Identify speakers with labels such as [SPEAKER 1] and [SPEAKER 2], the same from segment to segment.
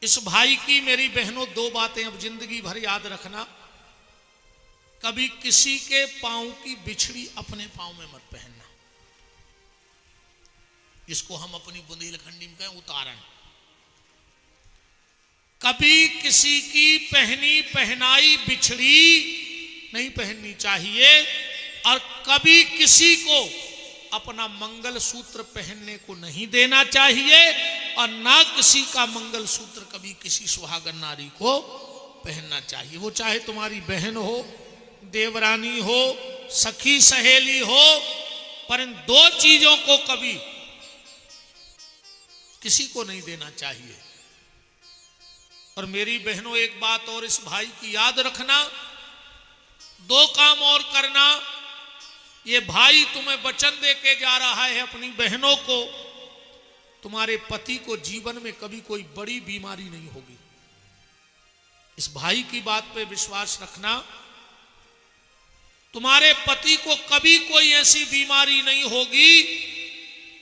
[SPEAKER 1] इस भाई की मेरी बहनों दो बातें अब जिंदगी भर याद रखना। कभी किसी के पांव की बिछड़ी अपने पांव में मत पहनना, इसको हम अपनी बुंदेलखंडी में कहें उतारण। कभी किसी की पहनी पहनाई बिछड़ी नहीं पहननी चाहिए, और कभी किसी को अपना मंगल सूत्र पहनने को नहीं देना चाहिए, और ना किसी का मंगल सूत्र कभी किसी सुहागन नारी को पहनना चाहिए। वो चाहे तुम्हारी बहन हो, देवरानी हो, सखी सहेली हो, पर इन दो चीजों को कभी किसी को नहीं देना चाहिए। और मेरी बहनों एक बात और इस भाई की याद रखना, दो काम और करना। ये भाई तुम्हें वचन दे के जा रहा है अपनी बहनों को, तुम्हारे पति को जीवन में कभी कोई बड़ी बीमारी नहीं होगी। इस भाई की बात पे विश्वास रखना, तुम्हारे पति को कभी कोई ऐसी बीमारी नहीं होगी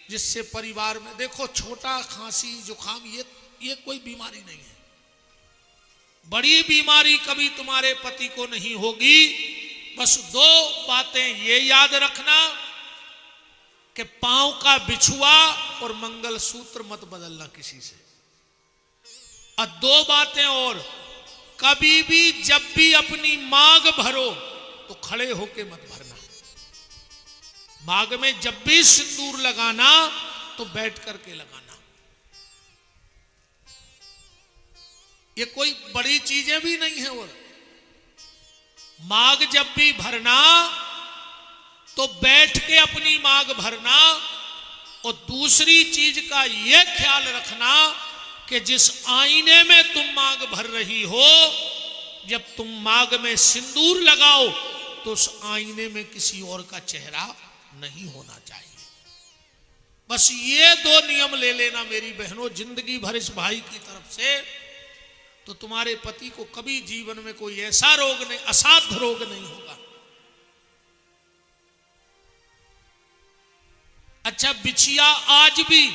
[SPEAKER 1] जिससे परिवार में, देखो छोटा खांसी जुकाम ये कोई बीमारी नहीं है, बड़ी बीमारी कभी तुम्हारे पति को नहीं होगी। बस दो बातें ये याद रखना कि पांव का बिछुआ और मंगल सूत्र मत बदलना किसी से। और दो बातें और, कभी भी जब भी अपनी मांग भरो तो खड़े होके मत भरना। मांग में जब भी सिंदूर लगाना तो बैठ करके लगाना। ये कोई बड़ी चीजें भी नहीं है। और मांग जब भी भरना तो बैठ के अपनी मांग भरना। और दूसरी चीज का यह ख्याल रखना कि जिस आईने में तुम मांग भर रही हो, जब तुम मांग में सिंदूर लगाओ तो उस आईने में किसी और का चेहरा नहीं होना चाहिए। बस ये दो नियम ले लेना मेरी बहनों जिंदगी भर इस भाई की तरफ से, तो तुम्हारे पति को कभी जीवन में कोई ऐसा रोग नहीं, असाध्य रोग नहीं होगा। अच्छा, बिछिया आज भी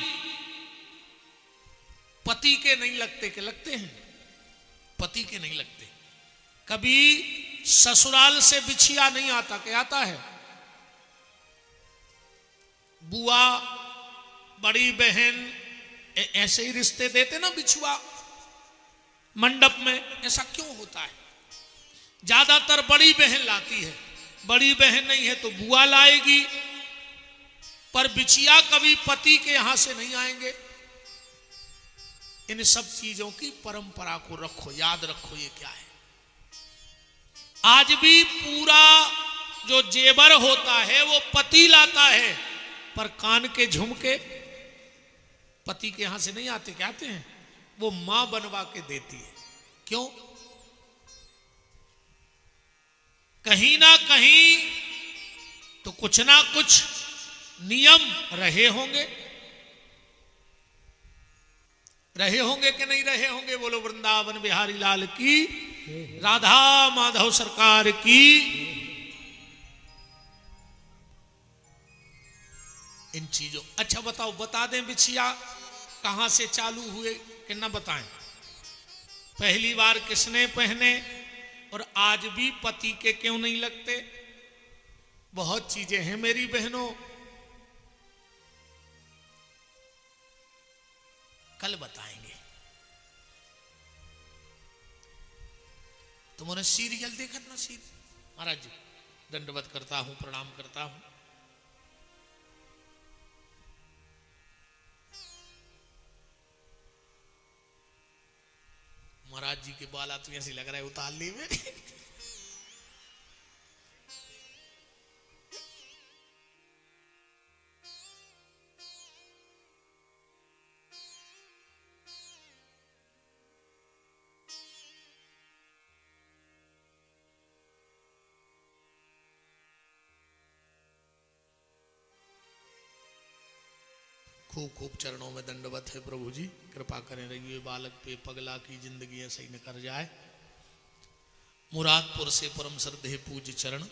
[SPEAKER 1] पति के नहीं लगते, के लगते हैं? पति के नहीं लगते। कभी ससुराल से बिछिया नहीं आता, क्या आता है? बुआ, बड़ी बहन ऐसे ही रिश्ते देते ना बिछुआ मंडप में। ऐसा क्यों होता है? ज्यादातर बड़ी बहन लाती है, बड़ी बहन नहीं है तो बुआ लाएगी, पर बिछिया कभी पति के यहां से नहीं आएंगे। इन सब चीजों की परंपरा को रखो, याद रखो ये क्या है। आज भी पूरा जो जेवर होता है वो पति लाता है, पर कान के झुमके पति के यहां से नहीं आते। क्या आते हैं? वो मां बनवा के देती है। क्यों? कहीं ना कहीं तो कुछ ना कुछ नियम रहे होंगे, रहे होंगे कि नहीं रहे होंगे? बोलो वृंदावन बिहारी लाल की, राधा माधव सरकार की। इन चीजों, अच्छा बताओ, बता दें बिछिया कहां से चालू हुए कि ना बताएं? पहली बार किसने पहने और आज भी पति के क्यों नहीं लगते? बहुत चीजें हैं मेरी बहनों, कल बताएंगे। तुमने सीरियल देखा ना? महाराज जी दंडवत करता हूं, प्रणाम करता हूं। महाराज जी के बाल तो ऐसे लग रहा है उतारने में। खूब खूब चरणों में दंडवत है प्रभु जी, कृपा करें रहिए बालक पे, पगला की जिंदगी ऐसे ही न कर जाए। मुरादपुर से परम श्रद्धेय पूज्य चरण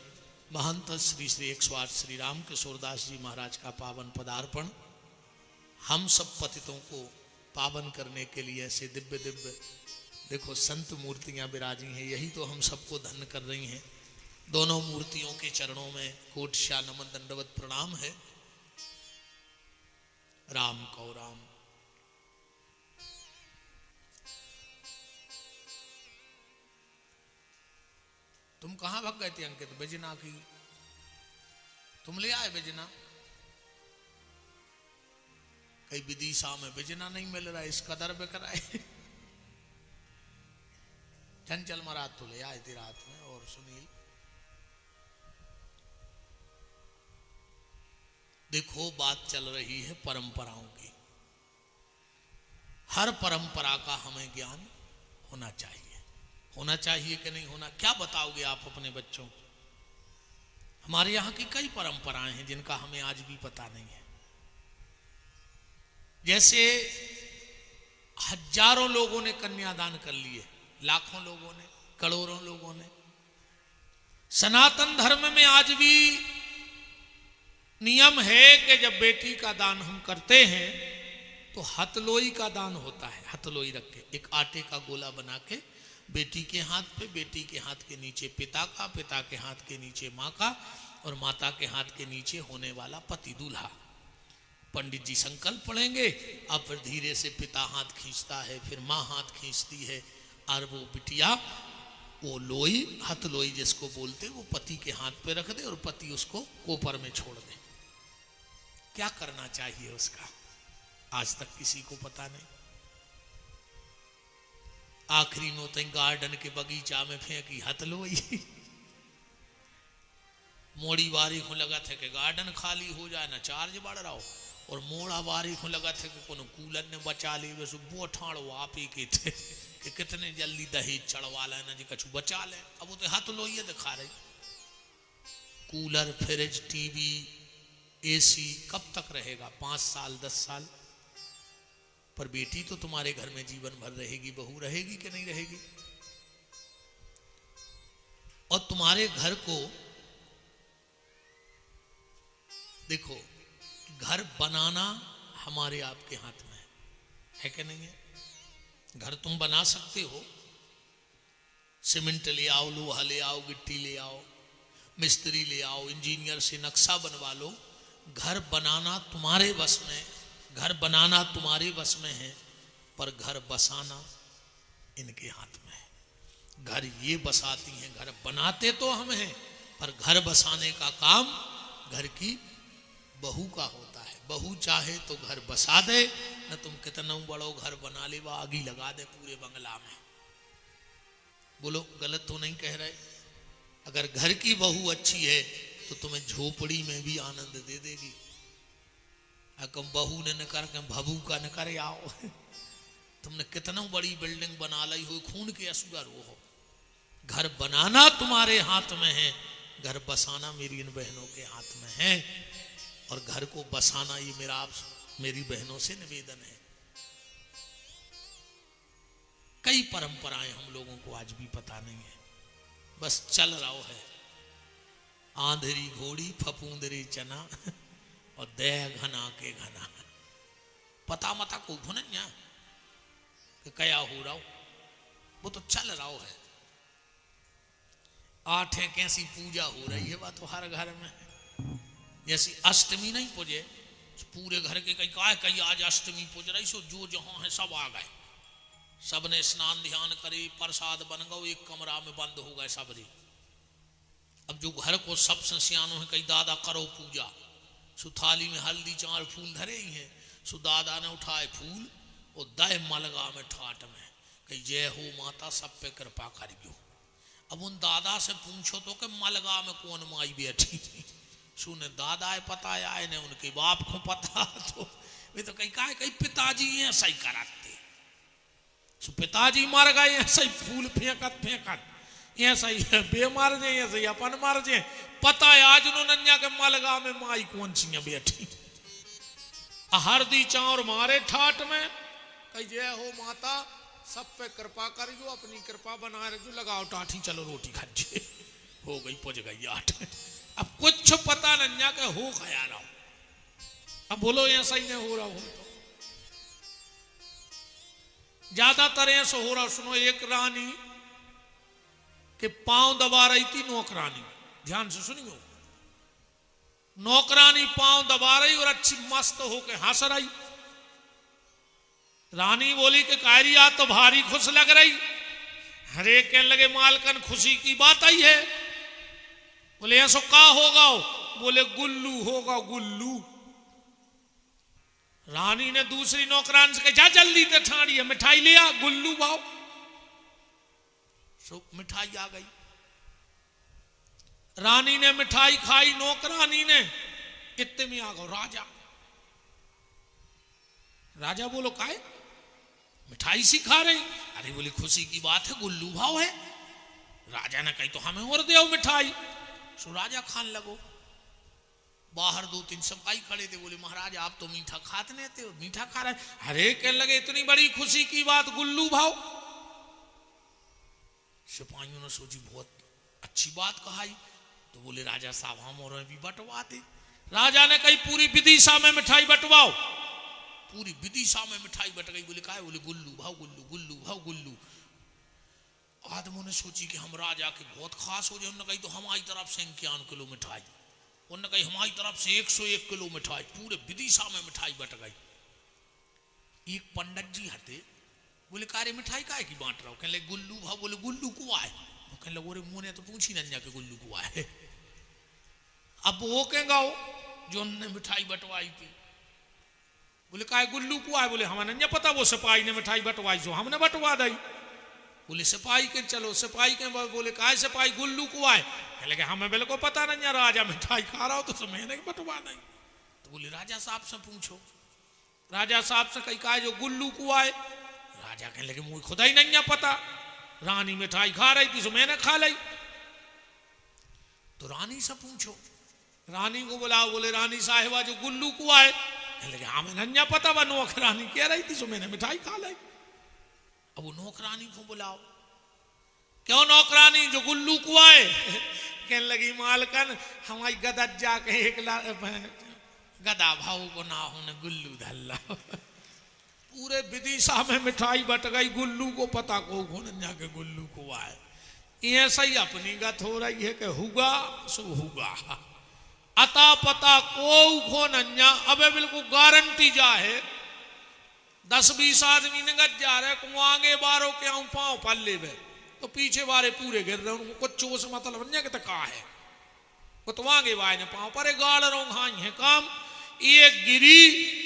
[SPEAKER 1] महंत श्री श्री 108 श्री राम किशोरदास जी महाराज का पावन पदार्पण हम सब पतितों को पावन करने के लिए ऐसे दिव्य दिव्य देखो संत मूर्तियां विराजी हैं। यही तो हम सबको धन्य कर रही हैं। दोनों मूर्तियों के चरणों में कोटि नमन दंडवत प्रणाम है। राम को राम। तुम कहां भाग गए थे अंकित? बेजना की तुम ले आए बेजना? कई विदिशा में बेजना नहीं मिल रहा है, इस कदर बेकराए। चंचल महाराज तो ले आए थे रात में, और सुनील। देखो बात चल रही है परंपराओं की। हर परंपरा का हमें ज्ञान होना चाहिए। होना चाहिए कि नहीं होना? क्या बताओगे आप अपने बच्चों को? हमारे यहाँ की कई परंपराएं हैं जिनका हमें आज भी पता नहीं है। जैसे हजारों लोगों ने कन्यादान कर लिए, लाखों लोगों ने, करोड़ों लोगों ने। सनातन धर्म में आज भी नियम है कि जब बेटी का दान हम करते हैं तो हथलोई का दान होता है। हथलोई रख के एक आटे का गोला बना के बेटी के हाथ पे, बेटी के हाथ के नीचे पिता का, पिता के हाथ के नीचे माँ का, और माता के हाथ के नीचे होने वाला पति दूल्हा। पंडित जी संकल्प पढ़ेंगे, अब फिर धीरे से पिता हाथ खींचता है, फिर माँ हाथ खींचती है, और वो बिटिया वो लोई, हथ लोई जिसको बोलते, वो पति के हाथ पे रख दे और पति उसको कोपर में छोड़ दे। क्या करना चाहिए उसका आज तक किसी को पता नहीं। आखिरी में तो गार्डन के बगीचा में फेंकी हथलोई। मोड़ी बारी को लगा थे कि गार्डन खाली हो जाए ना, चार्ज बढ़ रहा हो, और मोड़ा बारी को लगा थे कि कोनो कूलर ने बचा ली। वैसे वो ठाड़ो आप ही के थे कि कितने जल्दी दहेज चढ़वा लेना जी, कछु बचा ले। अब वो तो हथलोई दिखा रही। कूलर, फ्रिज, टीवी, एसी कब तक रहेगा? 5 साल 10 साल। पर बेटी तो तुम्हारे घर में जीवन भर रहेगी। बहू रहेगी कि नहीं रहेगी? और तुम्हारे घर को देखो, घर बनाना हमारे आपके हाथ में है कि नहीं है? घर तुम बना सकते हो। सीमेंट ले आओ, लोहा ले आओ, गिट्टी ले आओ, मिस्त्री ले आओ, इंजीनियर से नक्शा बनवा लो। घर बनाना तुम्हारे बस में, घर बनाना तुम्हारे बस में है, पर घर बसाना इनके हाथ में है। घर ये बसाती हैं, घर बनाते तो हम हैं, पर घर बसाने का काम घर की बहू का होता है। बहू चाहे तो घर बसा दे, न तुम कितना बड़ो घर बना ले, वह आगी लगा दे पूरे बंगला में। बोलो गलत तो नहीं कह रहे? अगर घर की बहू अच्छी है तो तुम्हें झोपड़ी में भी आनंद दे देगी। कम बहू ने न कर के भभू का न करे आओ। तुमने कितना बड़ी बिल्डिंग बना ली हो, खून के असुगर हो। घर बनाना तुम्हारे हाथ में है, घर बसाना मेरी इन बहनों के हाथ में है। और घर को बसाना ये मेरा आप मेरी बहनों से निवेदन है। कई परंपराएं हम लोगों को आज भी पता नहीं है, बस चल रहा है। आंधेरी घोड़ी फपूंदरी चना और देह घना के घना। पता मता को भुनन्या कि क्या हो रहा हो, वो तो चल रहा है। आठें कैसी पूजा हो रही है, वह तो हर घर में है। जैसी अष्टमी नहीं पूजे पूरे घर के, कई आज अष्टमी पूज रही सो जो जहां है सब आ गए, सबने स्नान ध्यान करे, प्रसाद बन गो, एक कमरा में बंद हो गए सबरी। अब जो घर को सबसे सियानो है, कई दादा करो पूजा, सो थाली में हल्दी चार फूल धरे ही हैं, सो दादा ने उठाए फूल और दय मलगा में ठाट में, कही जय हो माता सब पे कृपा करियो। अब उन दादा से पूछो तो कि मलगा में कौन माई बैठी थी? सुने दादा है पता है, ने उनके बाप को पता, तो वे तो कहीं पिताजी ऐसा ही कराते। सो पिताजी मर गए ऐसा ही फूल फेंकत फेंकत, ऐसा ही बे मार जाए, ऐसा ही अपन मार जाए। पता है आज नन्या के मलगा में माई कौन सी बैठी, हरदी चावर मारे ठाट में, कही जय हो माता सब पे कृपा करियो, अपनी कृपा बनाए रखियो, लगाओ टाठी चलो रोटी खाइए। हो गई पुज गई 8। अब कुछ पता नन्या के हो गया रहा। अब बोलो ऐसा ही नहीं हो रहा हो तो ज्यादातर ऐसा हो रहा। सुनो, एक रानी के पांव दबा रही थी नौकरानी, ध्यान से सुनियो। नौकरानी पांव दबा रही और अच्छी मस्त होके हंस रही। रानी बोली कि कायरिया तो भारी खुश लग रही। हरे कहने लगे मालकन खुशी की बात आई है। बोले ऐसो का होगा? बोले गुल्लू होगा, गुल्लू। रानी ने दूसरी नौकरान से कहा जा जल्दी ते ठाड़ी है, मिठाई ले आ, गुल्लू भाव। सो मिठाई आ गई। रानी ने मिठाई खाई, नौकरानी ने कितने में आ गो राजा। राजा बोलो काहे मिठाई सी खा रहे? अरे बोली खुशी की बात है, गुल्लू भाव है। राजा ने कही तो हमें और दे मिठाई। सो राजा खान लगो। बाहर 2-3 सिपाही खड़े थे। बोले महाराज आप तो मीठा खाते नहीं थे, मीठा खा रहे। अरे कहने लगे इतनी बड़ी खुशी की बात, गुल्लू भाव। सिपाहियों ने सोची बहुत अच्छी बात कहाई। तो बोले राजा साहब हम और भी बंटवा दे। राजा ने कही पूरी विदिशा में मिठाई बंटवाओ। पूरी विदिशा में मिठाई बट गई। बोले काहे? बोले गुल्लू भाव, गुल्लू, गुल्लू भाव, गुल्लू। आदमों ने सोची कि हम राजा के बहुत खास हो जाए। उन्होंने कही तो हमारी तरफ से 51 किलो मिठाई। उन्होंने कही हमारी तरफ से 101 किलो मिठाई। पूरे विदिशा में मिठाई बट गई। एक पंडित जी हटे। बोले कारे मिठाई काहे की बांट रहा हो? कहने लगे गुल्लू भाव। बोले गुल्लू को आए? वो कहने लगे मुंह ने तो पूछी नन्या के गुल्लू को आए। अब वो कहेगा जो उन्होंने मिठाई बंटवाई थी। बोले काहे गुल्लू को आए? बोले हमें नहीं पता, वो सिपाही ने मिठाई बंटवाई जो हमने बंटवा दी। बोले सिपाही के चलो, सिपाही के बोले काहे सिपाही गुल्लू को आए? कहने लगे हमें बिल्कुल पता नहीं, राजा मिठाई खा रहा हो तो मैंने बंटवा दी। तो बोले राजा साहब से पूछो। राजा साहब से कही काहे जो गुल्लू को आए? राजा कहने लगे मुझे खुदा ही नहीं पता, रानी मिठाई खा रही थी तो मैंने खा ली। तो रानी से पूछो। रानी को बुलाओ। बोले रानी साहिबा जो गुल्लू को आए? कहने लगे हाँ मैंने नहीं पता, वह नौकरानी कह रही थी तो मैंने मिठाई खा ली। अब वो नौकरानी को बुलाओ। क्यों नौकरानी जो गुल्लू को आए? कहने लगी मालकन हमारी गदत जाके एक गदा भाव को ना होने गुल्लू धल्ला। पूरे विदिशा में मिठाई बट गई, गुल्लू को पता को जाके गुल्लू को आए। ऐसा ही अपनी गत हो रही है कि हुआ सो हुआ, अता पता को नन्या। अब बिल्कुल गारंटी जा है 10-20 आदमी निगत जा रहे को आगे बारो के आऊं पांव पल्ले में तो पीछे बारे पूरे गिर रहे। उनको कुछ चोस मतलब नहीं कि कहा है वो तो आगे बाय ने पांव पर गाड़ रहा हाँ है काम। एक गिरी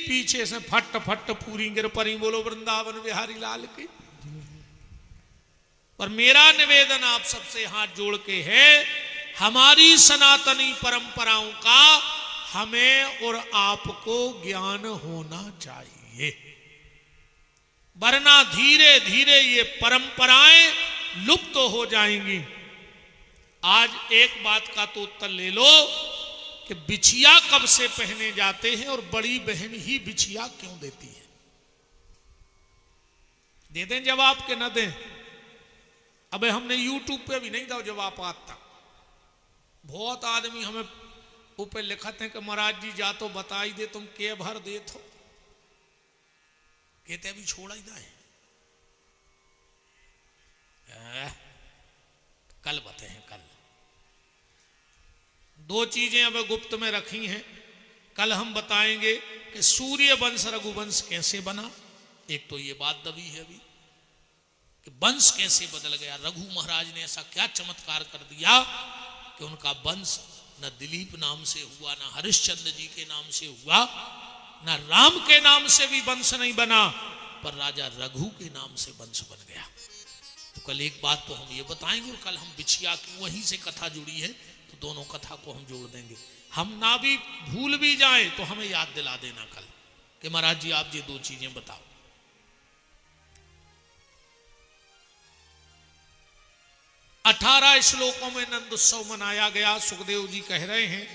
[SPEAKER 1] पीछे से फट फट पूरी गिर परी। बोलो वृंदावन बिहारी लाल की। पर मेरा निवेदन आप सबसे हाथ जोड़ के है, हमारी सनातनी परंपराओं का हमें और आपको ज्ञान होना चाहिए, वरना धीरे धीरे ये परंपराएं लुप्त हो जाएंगी। आज एक बात का तो उत्तर ले लो कि बिछिया कब से पहने जाते हैं और बड़ी बहन ही बिछिया क्यों देती है? दे दें जवाब के न दें? अबे हमने यूट्यूब पे भी नहीं दो जवाब आज तक। बहुत आदमी हमें ऊपर लिखते हैं कि महाराज जी जा तो बताई दे, तुम के भर दे तो कहते अभी छोड़ा ही ना है। कल बताए हैं, कल 2 चीजें अब गुप्त में रखी हैं। कल हम बताएंगे कि सूर्य वंश रघुवंश कैसे बना। एक तो ये बात दबी है अभी कि वंश कैसे बदल गया। रघु महाराज ने ऐसा क्या चमत्कार कर दिया कि उनका वंश न दिलीप नाम से हुआ, न हरिश्चंद्र जी के नाम से हुआ, न राम के नाम से भी वंश नहीं बना, पर राजा रघु के नाम से वंश बन गया। तो कल एक बात तो हम ये बताएंगे और कल हम बिछिया की वहीं से कथा जुड़ी है तो दोनों कथा को हम जोड़ देंगे। हम ना भी भूल भी जाएं तो हमें याद दिला देना कल कि महाराज जी आप ये 2 चीजें बताओ। अठारह श्लोकों में नंद उत्सव मनाया गया। सुखदेव जी कह रहे हैं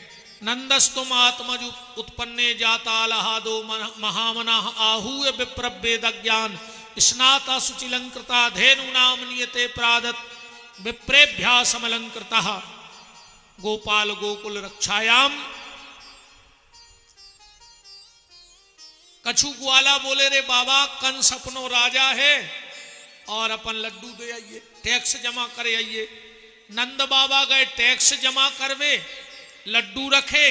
[SPEAKER 1] नंदस्तुम आत्मज उत्पन्ने जाता लहादो महामना आहूय विप्रवेद ज्ञान स्नाता सुचिलंकृता धेनु नाम नियते प्रादत विप्रेभ्या समलंकृता गोपाल गोकुल रक्षायाम कछु ग्वाला बोले रे बाबा कंस अपनो राजा है और अपन लड्डू दे आइए, टैक्स जमा करे आइए। नंद बाबा गए टैक्स जमा करवे, लड्डू रखे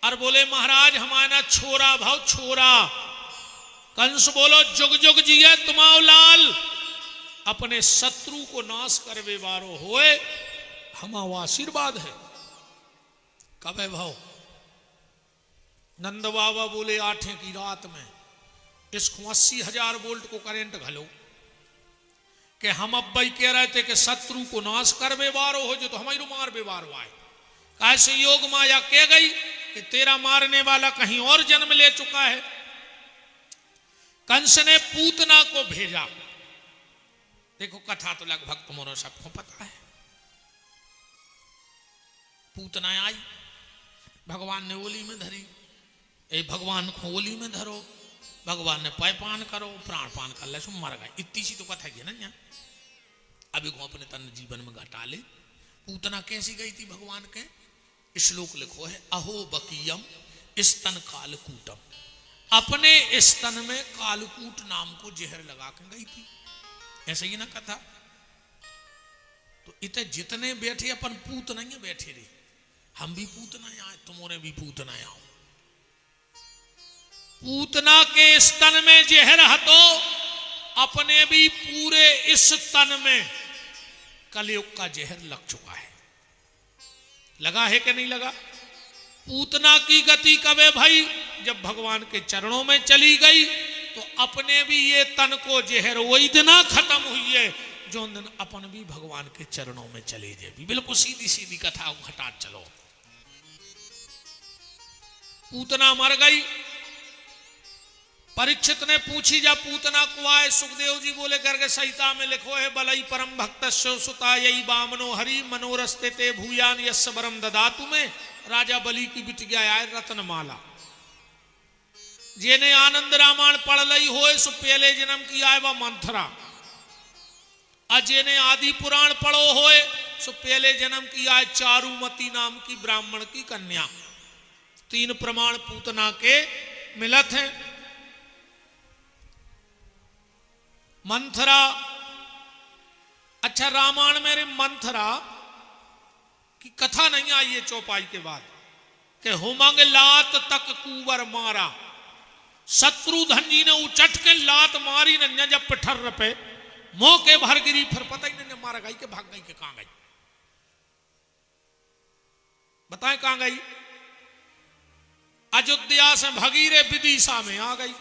[SPEAKER 1] और बोले महाराज हमारा छोरा भाव छोरा। कंस बोलो जुग जुग जिये तुम्हाओ लाल, अपने शत्रु को नाश करवे बारो होए हमारा आशीर्वाद है। कबे भाव नंद बाबा बोले 8 की रात में इसको 80,000 वोल्ट को करंट घलो कि हम अब भाई कह रहे थे कि शत्रु को नाश कर बेवारो हो जो तो हमारी मार बेवारो आए। कैसे योग माया कह गई कि तेरा मारने वाला कहीं और जन्म ले चुका है। कंस ने पूतना को भेजा। देखो कथा तो लगभग तुम्हारा सबको पता है। पूतना आई, भगवान ने ओली में धरी, ए भगवान को ओली में धरो, भगवान ने पायपान करो, प्राण पान कर ले, सो मर गए। इतनी सी तो कथा है ना यहाँ। अभी को अपने तन जीवन में घटा ले। पूतना कैसी गई थी भगवान के? श्लोक लिखो है, अहो बकीयम स्तन कालकूटम। अपने स्तन में कालकूट नाम को जहर लगा के गई थी। ऐसे ही ना कथा। तो इतने जितने बैठे अपन पूत नहीं है बैठे रहे, हम भी पूतना आए, तुम्हारे भी पूतना आओ। पूतना के स्तन में जहर हतो, अपने भी पूरे इस तन में कलयुग का जहर लग चुका है। लगा है कि नहीं लगा? पूतना की गति कबे भाई? जब भगवान के चरणों में चली गई तो अपने भी ये तन को जहर वही दिना खत्म हुई है जो दिन अपन भी भगवान के चरणों में चले जाए। बिल्कुल सीधी सीधी कथा घटा चलो। पूतना मर गई। परीक्षित ने पूछी जब पूतना को आए, सुखदेव जी बोले गर्ग संहिता में लिखो है, बलई परम भक्त सुता यही बामनो हरि मनोरस्ते ते भूयान यस्स वरम ददातु में। राजा बलि की बिटिया आए रत्नमाला। जेने आनंद रामायण पढ़ लई होए सो पहले जन्म की आए वह मंथरा। जेने आदि पुराण पढ़ो होए सो पहले जन्म की आए चारुमती नाम की ब्राह्मण की कन्या। 3 प्रमाण पूतना के मिलत हैं। मंथरा, अच्छा रामायण में मंथरा की कथा नहीं आई है चौपाई के बाद कि हुमंग लात तक कुंवर मारा। शत्रुधन जी ने उचट के लात मारी न जब पिठर पे मौके भर गिरी, फिर पता ही नहीं मारा गई के भाग गई के कहां गई। बताएं कहां गई? अयोध्या से भगीरे विदिशा में आ गई।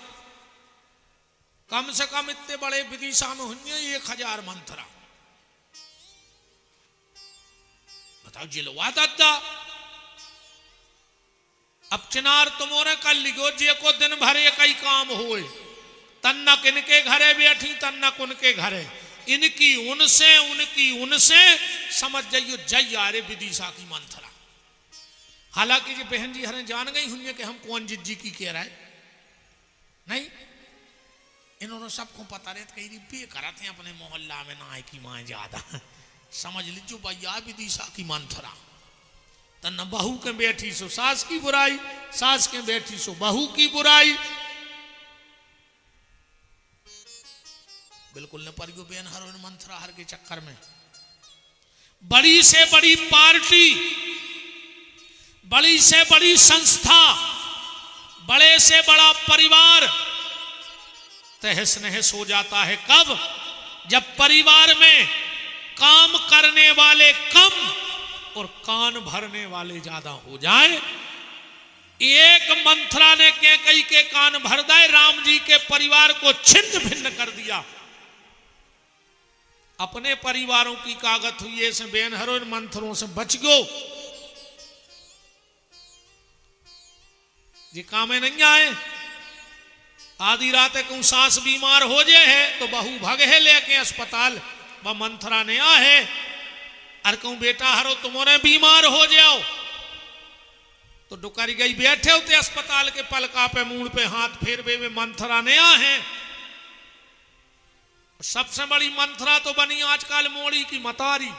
[SPEAKER 1] कम से कम इतने बड़े विदिशा में हुई 1000 मंथरा। बताओ जिलवा दादा। अब चिनार तुमोरे कर लिखो जे को दिन भर एक ही काम होए, तन्नक इनके घरे बैठी तन्नक उनके घरे, इनकी उनसे उनकी उनसे, समझ जाइयो जय यारे विदिशा की मंथरा। हालांकि जी बहन जी हरें जान गई हुई कि हम कौन जिज्जी की कह रहा है नहीं। इन्होंने सबको पता रहे कहीं रिपे करा थे अपने मोहल्ला में ना की माँ ज्यादा। समझ लीजिए भैया विदिशा की मंथरा। तन बहू के बैठी सो सास की बुराई, सास के बैठी सो बहू की बुराई। बिल्कुल न परियो बेन हर मंथरा हर के चक्कर में। बड़ी से बड़ी पार्टी, बड़ी से बड़ी संस्था, बड़े से बड़ा परिवार तहस नहस हो जाता है। कब? जब परिवार में काम करने वाले कम और कान भरने वाले ज्यादा हो जाए। एक मंथरा ने कैकेयी के कान भर दे, राम जी के परिवार को छिन्न भिन्न कर दिया। अपने परिवारों की कागत हुई ऐसे बेन हरो इन मंथरों से बच गयो। जी कामे नहीं आए। आधी रात को सास बीमार हो जाए है तो बहू भागे है लेके अस्पताल। वह मंथरा ने आ है अरे कहूं बेटा हरो तुम्हारे बीमार हो जाओ तो डुकारी गई बैठे होते अस्पताल के पलका पे मुंह पे हाथ फेर वे मंथरा ने आ है। सबसे बड़ी मंथरा तो बनी आजकल मोड़ी की मतारी।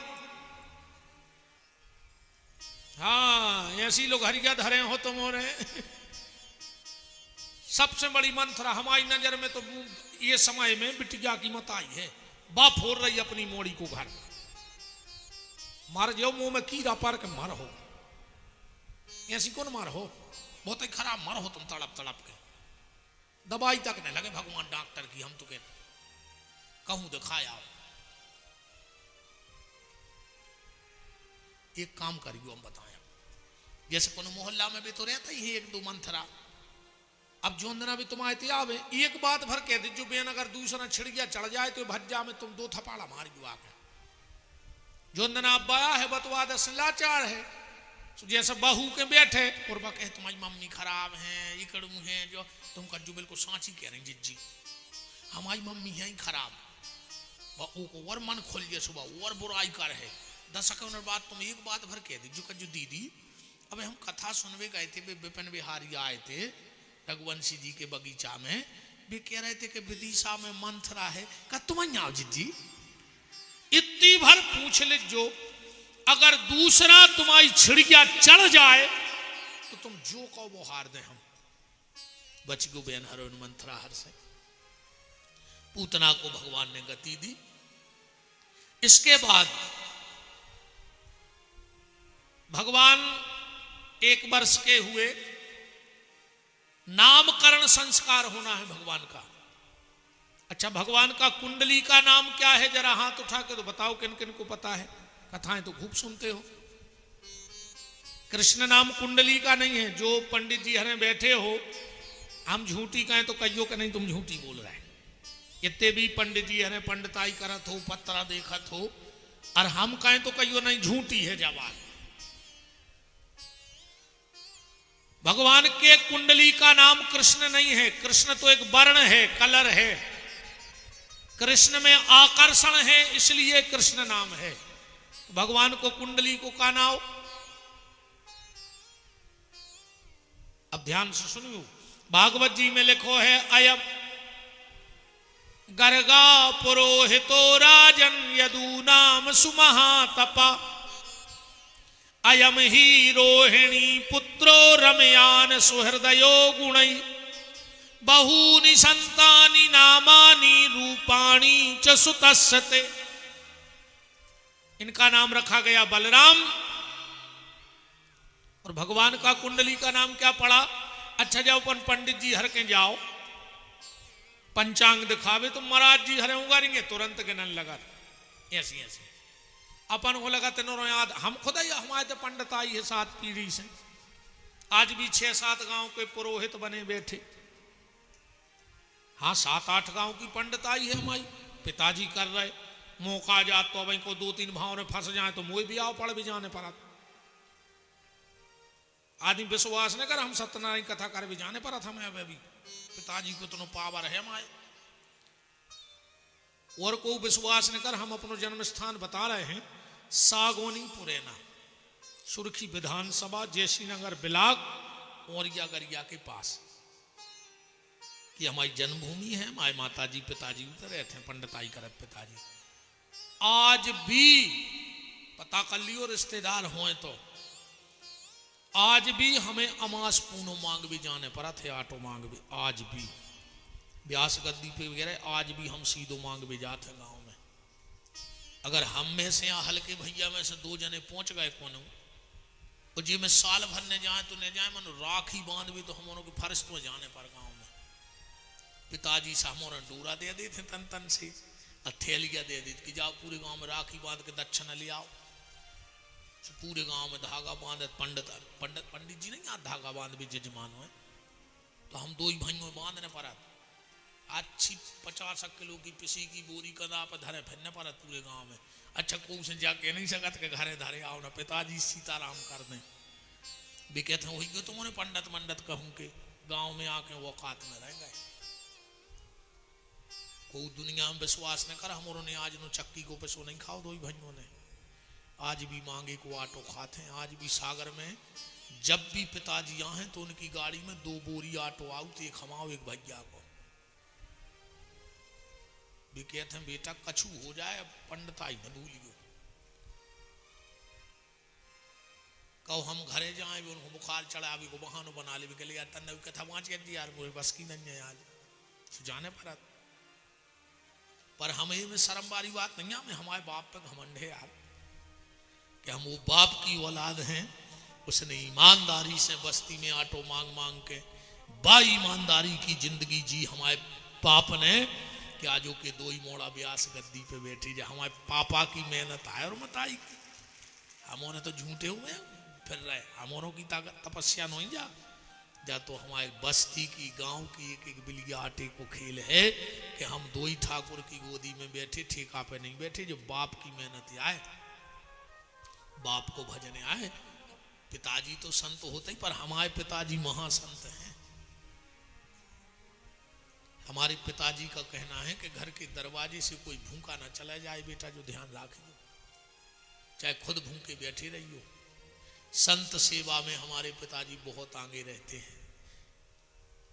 [SPEAKER 1] हाँ ऐसी लोग हरिया धरे हो तुम्हारे। सबसे बड़ी मंथरा हमारी नजर में तो ये समय में बिटिया की मत आई है। बाप फोड़ रही अपनी मोड़ी को घर, मार जो मुंह में कीड़ा पार के मर हो, ऐसी कौन मार हो, बहुत ही खराब मर हो तुम तड़प तड़प के। दवाई तक नहीं लगे भगवान डॉक्टर की, हम तो कहते कहूं दिखाया। एक काम करियो हम बताया, जैसे कोनो मोहल्ला में भी तो रहता ही है एक दो मंथरा। अब जोंदना भी तुम आते आवे, एक बात भर कह दीजिए बेन, अगर दूसरा छिड़िया चढ़ जाए तो भज्जा में तुम दो थपाड़ा मार जो आके। जोंदना अब आया है बतवा दस लाचार है, जैसे बहू के बैठे और कहे तुम्हारी मम्मी खराब है, इकड़ू है, जो तुम कज्जू बिल्कुल सांची कह रही जिज्जी, हमारी मम्मी है ही खराब, को और मन खोल गया सुबह और बुराई कर है। 10 सेकंड बाद तुम एक बात भर कह दीजिए कज्जू दीदी, अब हम कथा सुनवे गए थे, विपिन बिहारी आए थे रघुवंशी जी के बगीचा में, वे कह रहे थे कि विदिशा में मंथरा है, का तुम आओ जिज्जी, इतनी भर पूछ ले जो अगर दूसरा तुम्हारी छिड़किया चढ़ जाए तो तुम जो कहो वो हार दे, हम बच गो बेन हर मंथरा हर से। पूतना को भगवान ने गति दी। इसके बाद भगवान 1 वर्ष के हुए, नामकरण संस्कार होना है भगवान का। अच्छा, भगवान का कुंडली का नाम क्या है, जरा हाथ उठा के तो बताओ किन किन को पता है, कथाएं तो खूब सुनते हो। कृष्ण नाम कुंडली का नहीं है, जो पंडित जी हरे बैठे हो, हम झूठी कहें तो कहियो कि नहीं तुम झूठी बोल रहे हैं। इतने भी पंडित जी हरे पंडिताई करत हो, पत्रा देखत हो, और हम कहें तो कहियो नहीं झूठी है जवाब। भगवान के कुंडली का नाम कृष्ण नहीं है, कृष्ण तो एक वर्ण है, कलर है, कृष्ण में आकर्षण है, इसलिए कृष्ण नाम है। भगवान को कुंडली को का नाम, अब ध्यान से सुनियो, भागवत जी में लिखो है, अयम गर्गा पुरोहितो राजन यदूनाम सुमहातपा, अयम ही रोहिणी पुत्रो रमयान सुहृदयो गुणै, बहूनि संतानि नामानि रूपाणि च सुतस्सते। इनका नाम रखा गया बलराम, और भगवान का कुंडली का नाम क्या पड़ा। अच्छा, जाओ अपन पंडित जी हर के जाओ, पंचांग दिखावे तो महाराज जी हरे उगारेंगे, तुरंत गिनन लगा, ऐसी ऐसी अपन को लगा तेनों याद, हम खुद ही हमारे तो पंडित आई है 7 पीढ़ी से, आज भी 6-7 गांव के पुरोहित बने बैठे। हाँ, 7-8 गांव की पंडित आई है हमारी, पिताजी कर रहे, मौका जा तो भाई को 2-3 भाव में फंस जाए तो मुझे भी आओ पड़ भी जाने पर आदमी विश्वास न कर, हम सत्यनारायण कथा कर भी जाने पर था, मैं अभी पिताजी को इतना पावर है हमारे, और को विश्वास न कर, हम अपनो जन्म स्थान बता रहे हैं, सागोनी पुरैना, सुर्खी विधानसभा, जयश्रीनगर बिलाग, औरिया गरिया के पास, कि हमारी जन्मभूमि है। हमारे माता जी पिताजी उतर रहे थे पंडिताई करत पिताजी। आज भी पता कर लियो रिश्तेदार होए तो, आज भी हमें अमास पूनो मांग भी जाने पड़ा थे, आटो मांग भी, आज भी व्यास गद्दी पे वगैरह, आज भी हम सीधो मांग भी जाते गांव में। अगर हम में से या हल्के भैया में से 2 जने पहुंच गए कोनो, और जी में साल भर ने जाए तो ने जाए, मन राखी बांध भी तो हम उन्हों के फर्श तो जाने पर गांव में पिताजी सामोर डोरा दे देते तन तन से, हथेलिया दे दी कि जाओ पूरे गांव में राखी बांध के दक्षिणा ले आओ। तो पूरे गांव में धागा बांध, पंडित जी नहीं, आज धागा बांध भी जजमान हुए, तो हम 2 ही भाइयों में बांधने पड़ा, अच्छी 50 किलो की पिसी की बोरी कदा पर धरे फिरने पड़ा पूरे गांव में। अच्छा, को से जाके नहीं सकत के घरे धरे आओ ना, पिताजी सीताराम कर दें भी कहते हैं, वही तुमने पंडित मंडित कहूं के गांव में आके वो औकात में रह गए। कोई दुनिया में विश्वास न कर, हम ने आज नो चक्की को पैसों नहीं खाओ 2 ही भाइयों ने, आज भी मांगे को आटो खाते हैं। आज भी सागर में जब भी पिताजी आए तो उनकी गाड़ी में 2 बोरी आटो आओ, तो एक हमाओ एक भैया को भी कहते हैं, बेटा कछु हो जाए पंडिताई न भूलियो, कहो हम घरे जाए भी उनको बुखार चढ़ा भी को बहानो बना ले भी के लिए यार तन्ने कथा वाँच के जी यार मुझे बस की नहीं है यार जाने पर हमें में शर्म वाली बात नहीं है, हमें हमारे बाप पे घमंड है यार कि हम वो बाप की औलाद हैं। उसने ईमानदारी से बस्ती में आटो मांग मांग के बा ईमानदारी की जिंदगी जी हमारे बाप ने कि आजो के दो ही मोड़ा ब्यास गद्दी पे बैठी जा हमारे पापा की मेहनत आए और मत आई। हमारे तो झूठे हुए फिर रहे, हमारों की ताकत तपस्या नहीं जा तो हमारे बस्ती की गांव की एक एक बिलिया आटे को खेल है कि हम दो ही ठाकुर की गोदी में बैठे, ठेका पे नहीं बैठे, जो बाप की मेहनत आए, बाप को भजने आए। पिताजी तो संत होते ही, पर हमारे पिताजी महासंत हैं। हमारे पिताजी का कहना है कि घर के दरवाजे से कोई भूखा ना चला जाए बेटा, जो ध्यान रखियो, चाहे खुद भूखे बैठे रहियो। संत सेवा में हमारे पिताजी बहुत आगे रहते हैं,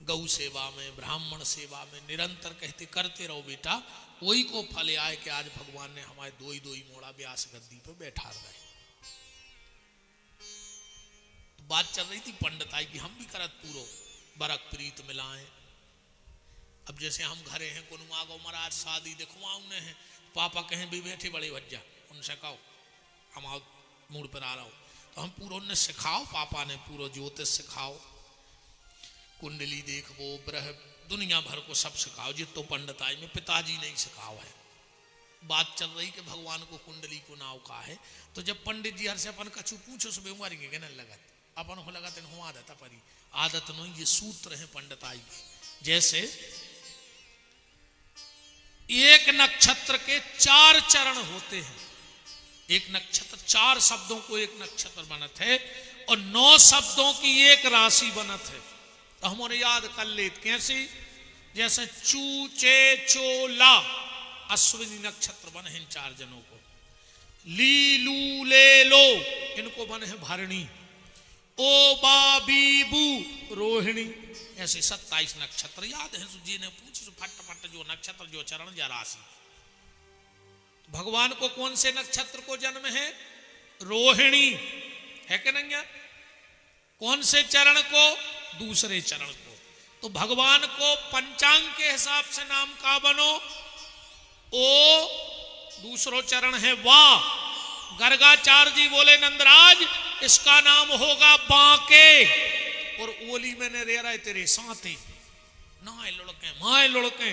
[SPEAKER 1] गौ सेवा में, ब्राह्मण सेवा में निरंतर कहते करते रहो बेटा, वही को फल आए कि आज भगवान ने हमारे दो ही मोड़ा ब्यास गद्दी पे बैठा रहे। तो बात चल रही थी पंडिताई की, हम भी करत पूरो बरक प्रीत मिलाएं। अब जैसे हम घरे हैं, को आगो महाराज शादी दिखवाऊ ने है, पापा कहें भी बैठे बड़े भज्जा, उनसे कहो हम मूड पर आ रहा हूं, तो हम पूरा ने सिखाओ, पापा ने पूरा ज्योतिष सिखाओ, कुंडली देखो, ब्रह दुनिया भर को सब सिखाओ, जितो पंडिताई में पिताजी नहीं सिखाओ है। बात चल रही कि भगवान को कुंडली को नाव का है, तो जब पंडित जी हर से अपन कछु पूछो सुबह मारेंगे कि नहीं लगत, अपन हो लगत हो आदत परी आदत नहीं, ये सूत्र है पंडिताई के। जैसे एक नक्षत्र के 4 चरण होते हैं, एक नक्षत्र 4 शब्दों को एक नक्षत्र बनत है और 9 शब्दों की एक राशि बनत है। तो हमने याद कर ले कैसे, जैसे चू चे चो ला अश्विनी नक्षत्र बने हैं 4 जनों को, ली लू ले लो इनको बने हैं भरणी, ओ बा बी बू रोहिणी, ऐसे 27 नक्षत्र याद है। जी ने पूछी फट फट जो नक्षत्र जो चरण या राशि। भगवान को कौन से नक्षत्र को जन्म है? रोहिणी है कि नहीं? कौन से चरण को? दूसरे चरण को। तो भगवान को पंचांग के हिसाब से नाम का बनो, ओ दूसरो चरण है वाह। गर्गाचार्य जी बोले नंदराज इसका नाम होगा बांके, और ओली मैंने रे रहे तेरे साथी ना लुड़के माए लुड़के।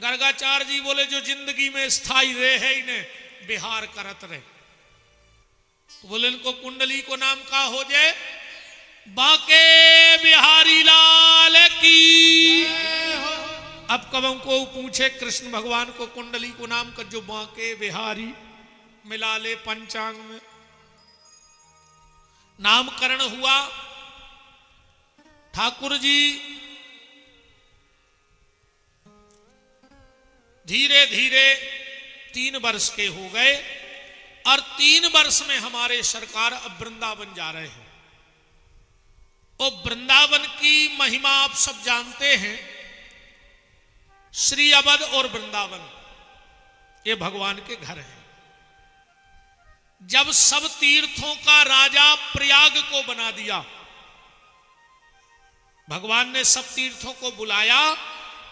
[SPEAKER 1] गर्गाचार्य जी बोले जो जिंदगी में स्थाई रहे है इन्हें बिहार करत रहे, तो बोले इनको कुंडली को नाम का हो जाए बांके बिहारी लाल की। अब कब हमको पूछे कृष्ण भगवान को कुंडली को नाम कर जो बांके बिहारी मिला ले पंचांग में नामकरण हुआ। ठाकुर जी धीरे धीरे 3 वर्ष के हो गए और 3 वर्ष में हमारे सरकार अब वृंदावन जा रहे हैं। तो वृंदावन की महिमा आप सब जानते हैं। श्री अवध और वृंदावन ये भगवान के घर हैं। जब सब तीर्थों का राजा प्रयाग को बना दिया, भगवान ने सब तीर्थों को बुलाया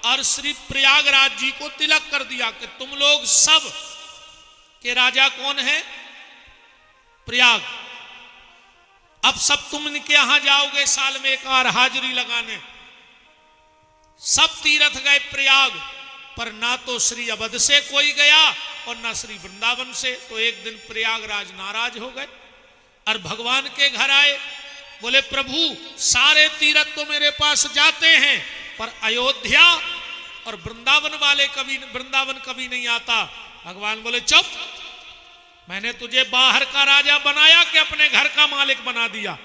[SPEAKER 1] और श्री प्रयागराज जी को तिलक कर दिया कि तुम लोग सब के राजा कौन है? प्रयाग। अब सब तुम इनके यहां जाओगे साल में एक बार हाजिरी लगाने। सब तीर्थ गए प्रयाग, पर ना तो श्री अवध से कोई गया और ना श्री वृंदावन से। तो एक दिन प्रयागराज नाराज हो गए और भगवान के घर आए। बोले प्रभु सारे तीर्थ तो मेरे पास जाते हैं, पर अयोध्या और वृंदावन कभी नहीं आता। भगवान बोले चुप, मैंने तुझे बाहर का राजा बनाया कि अपने घर का मालिक बना दिया?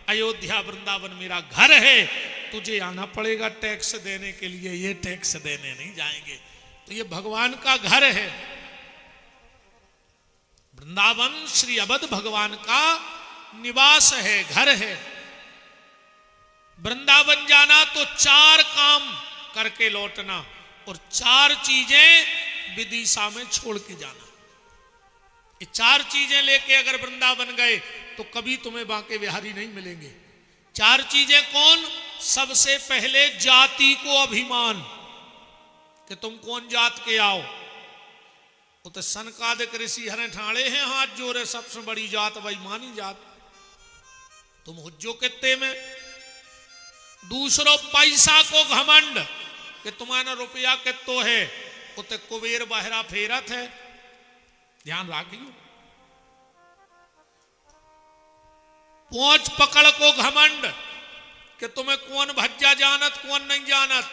[SPEAKER 1] अयोध्या वृंदावन मेरा घर है, तुझे आना पड़ेगा टैक्स देने के लिए, ये टैक्स देने नहीं जाएंगे। तो ये भगवान का घर है। वृंदावन श्री अवध भगवान का निवास है, घर है। वृंदावन जाना तो 4 काम करके लौटना और 4 चीजें विदिशा में छोड़ के जाना। ये चार चीजें लेके अगर वृंदावन गए तो कभी तुम्हें बांके बिहारी नहीं मिलेंगे। चार चीजें कौन? सबसे पहले जाति को अभिमान, कि तुम कौन जात के आओ। वो तो सनकादिक ऋषि हरे ठाणे हैं हाथ जोड़े, सबसे बड़ी जात भाई मानी जात, तुम हुज्जो कित्ते में। दूसरो पैसा को घमंड, कि तुम्हारा रुपया कितो है, उते कुबेर बहरा फेरत है, ध्यान राखियो। पहुंच पकड़ को घमंड, कि तुम्हें कौन भज्जा जानत कौन नहीं जानत।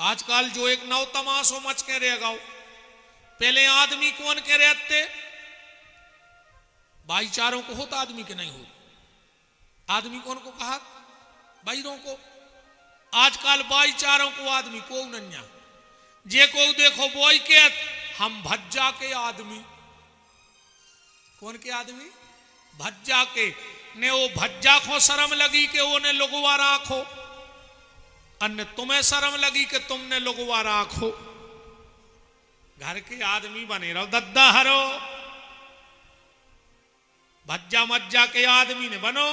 [SPEAKER 1] आजकल जो एक नव तमाशो मच के रह गाओ, पहले आदमी कौन के रहते, भाईचारों को होता, आदमी के नहीं होता। आदमी कौन को कहा? भाईरों को। आजकल भाईचारों को आदमी को नन्या, जे को देखो बोई के हम भज्जा के आदमी। कौन के आदमी? भज्जा के। ने वो भज्जा को शर्म लगी कि वो ने लोगवा राखो, अन्य तुम्हें शर्म लगी कि तुमने लोगवा राखो। घर के आदमी बने रहो, दद्दा हरो, भज्जा मज्जा के आदमी ने बनो।